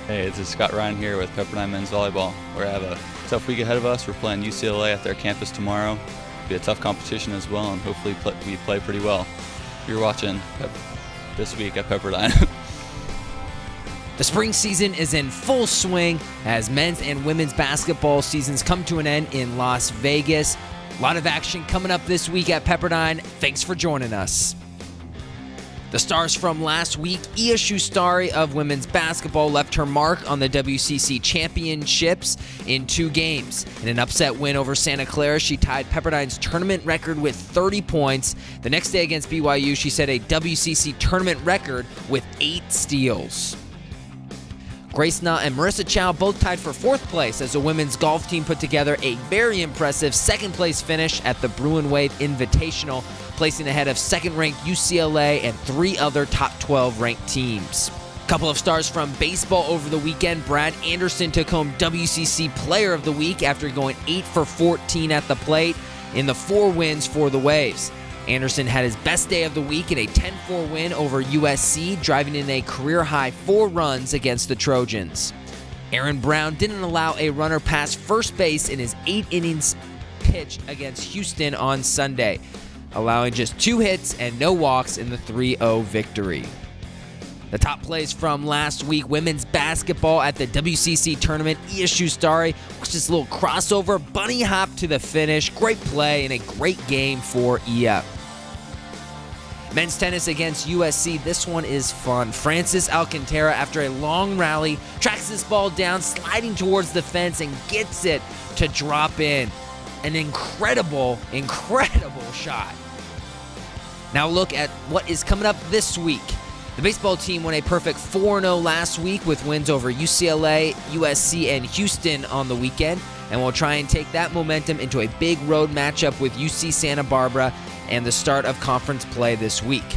Hey, this is Scott Ryan here with Pepperdine Men's Volleyball. We have a tough week ahead of us. We're playing UCLA at their campus tomorrow. It'll be a tough competition as well, and hopefully we play pretty well. You're watching this week at Pepperdine. The spring season is in full swing as men's and women's basketball seasons come to an end in Las Vegas. A lot of action coming up this week at Pepperdine. Thanks for joining us. The stars from last week, Iya Shustari of women's basketball left her mark on the WCC championships in 2 games. In an upset win over Santa Clara, she tied Pepperdine's tournament record with 30 points. The next day against BYU, she set a WCC tournament record with 8 steals. Grace Na and Marissa Chow both tied for 4th place as the women's golf team put together a very impressive 2nd place finish at the Bruin Wave Invitational, placing ahead of 2nd-ranked UCLA and 3 other top 12 ranked teams. A couple of stars from baseball over the weekend. Brad Anderson took home WCC Player of the Week after going 8 for 14 at the plate in the 4 wins for the Waves. Anderson had his best day of the week in a 10-4 win over USC, driving in a career-high 4 runs against the Trojans. Aaron Brown didn't allow a runner past first base in his 8 innings pitch against Houston on Sunday, allowing just 2 hits and no walks in the 3-0 victory. The top plays from last week, women's basketball at the WCC tournament. Iya Shustari watched this little crossover, bunny hop to the finish. Great play and a great game for Iya. Men's tennis against USC. This one is fun. Francis Alcantara, after a long rally, tracks this ball down, sliding towards the fence, and gets it to drop in. An incredible shot. Now look at what is coming up this week. The baseball team won a perfect 4-0 last week with wins over UCLA, USC, and Houston on the weekend, and will try and take that momentum into a big road matchup with UC Santa Barbara and the start of conference play this week.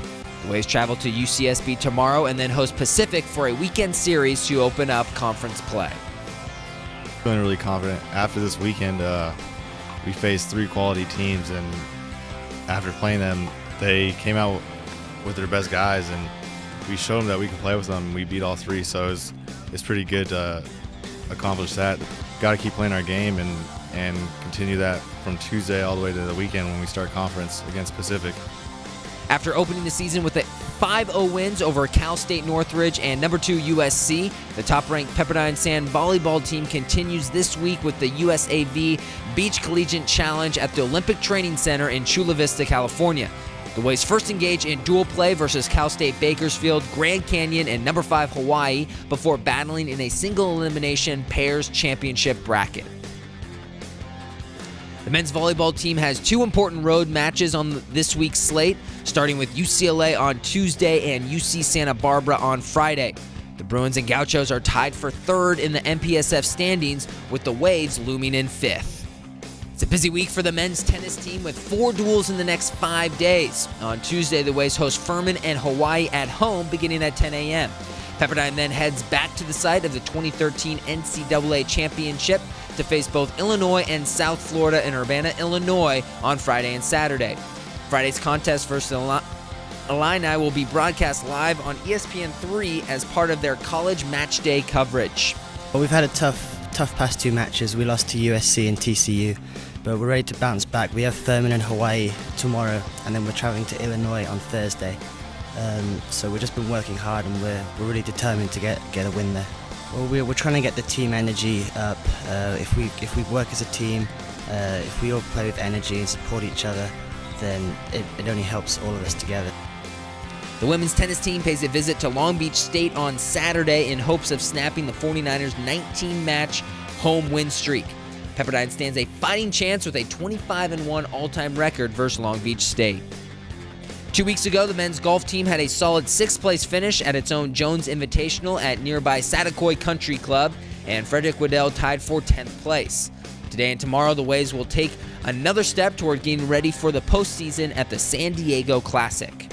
The Waves travel to UCSB tomorrow and then host Pacific for a weekend series to open up conference play. Feeling really confident. After this weekend, we faced 3 quality teams, and after playing them, they came out with their best guys, and we showed them that we can play with them. We beat all 3, so it's pretty good to accomplish that. Got to keep playing our game and continue that from Tuesday all the way to the weekend when we start conference against Pacific. After opening the season with a 5-0 wins over Cal State Northridge and number 2 USC, the top-ranked Pepperdine Sand volleyball team continues this week with the USAV Beach Collegiate Challenge at the Olympic Training Center in Chula Vista, California. The Waves first engage in dual play versus Cal State Bakersfield, Grand Canyon, and number 5 Hawaii before battling in a single elimination pairs championship bracket. The men's volleyball team has 2 important road matches on this week's slate, starting with UCLA on Tuesday and UC Santa Barbara on Friday. The Bruins and Gauchos are tied for 3rd in the MPSF standings, with the Waves looming in 5th. It's a busy week for the men's tennis team with 4 duels in the next 5 days. On Tuesday, the Waves host Furman and Hawaii at home beginning at 10 a.m. Pepperdine then heads back to the site of the 2013 NCAA Championship to face both Illinois and South Florida in Urbana, Illinois on Friday and Saturday. Friday's contest versus Illini will be broadcast live on ESPN3 as part of their college match day coverage. Well, we've had a tough past 2 matches. We lost to USC and TCU, but we're ready to bounce back. We have Furman and Hawaii tomorrow, and then we're traveling to Illinois on Thursday. So we've just been working hard, and we're really determined to get a win there. Well, we're trying to get the team energy up. If we work as a team, if we all play with energy and support each other, then it only helps all of us together. The women's tennis team pays a visit to Long Beach State on Saturday in hopes of snapping the 49ers' 19-match home win streak. Pepperdine stands a fighting chance with a 25-1 all-time record versus Long Beach State. 2 weeks ago, the men's golf team had a solid 6th-place finish at its own Jones Invitational at nearby Satakoy Country Club, and Frederick Waddell tied for 10th place. Today and tomorrow, the Waves will take another step toward getting ready for the postseason at the San Diego Classic.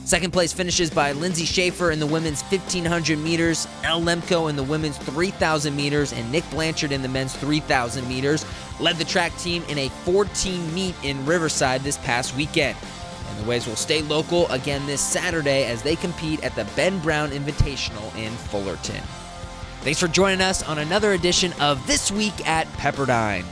Second-place finishes by Lindsay Schaefer in the women's 1,500 meters, Elle Lemko in the women's 3,000 meters, and Nick Blanchard in the men's 3,000 meters led the track team in a 4-team meet in Riverside this past weekend. And the Waves will stay local again this Saturday as they compete at the Ben Brown Invitational in Fullerton. Thanks for joining us on another edition of This Week at Pepperdine.